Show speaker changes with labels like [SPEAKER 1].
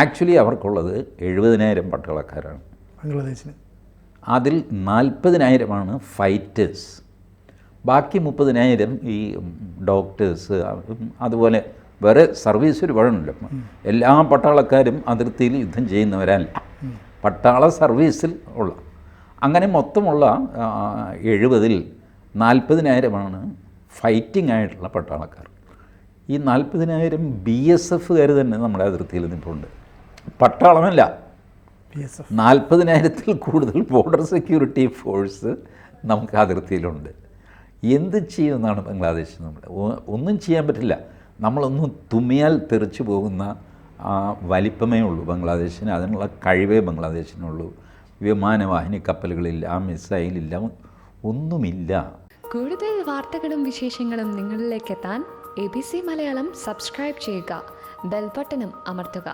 [SPEAKER 1] Actually അവർക്കുള്ളത് 70,000 പട്ടാളക്കാരാണ്
[SPEAKER 2] ബംഗ്ലാദേശിന്.
[SPEAKER 1] അതിൽ 40,000 fighters, ബാക്കി 30,000 ഈ ഡോക്ടേഴ്സ്, അതുപോലെ വേറെ സർവീസ് ഒരുപാടുണ്ടല്ലോ. എല്ലാ പട്ടാളക്കാരും അതിർത്തിയിൽ യുദ്ധം ചെയ്യുന്നവരല്ല, പട്ടാള സർവീസിൽ ഉള്ള. അങ്ങനെ മൊത്തമുള്ള 70,000-ൽ 40,000 ഫൈറ്റിംഗ് ആയിട്ടുള്ള പട്ടാളക്കാർ. ഈ 40,000 BSFകാർ തന്നെ നമ്മുടെ അതിർത്തിയിൽ നിൽപ്പുണ്ട്. പട്ടാളമല്ല, 40,000-ൽ കൂടുതൽ ബോർഡർ സെക്യൂരിറ്റി ഫോഴ്സ് നമുക്ക് അതിർത്തിയിലുണ്ട്. എന്ത് ചെയ്യുമെന്നാണ് ബംഗ്ലാദേശ്? നമ്മൾ ഒന്നും ചെയ്യാൻ പറ്റില്ല. നമ്മളൊന്നും തുമ്മിയാൽ തെറിച്ചു പോകുന്ന വലിപ്പമേ ഉള്ളൂ ബംഗ്ലാദേശിന്. അതിനുള്ള കഴിവേ ബംഗ്ലാദേശിനുള്ളൂ. വിമാനവാഹിനി കപ്പലുകളില്ല, മിസൈലില്ല, ഒന്നുമില്ല.
[SPEAKER 3] കൂടുതൽ വാർത്തകളും വിശേഷങ്ങളും നിങ്ങളിലേക്ക് എത്താൻ ABC മലയാളം സബ്സ്ക്രൈബ് ചെയ്യുക, ബെൽ ബട്ടണും അമർത്തുക.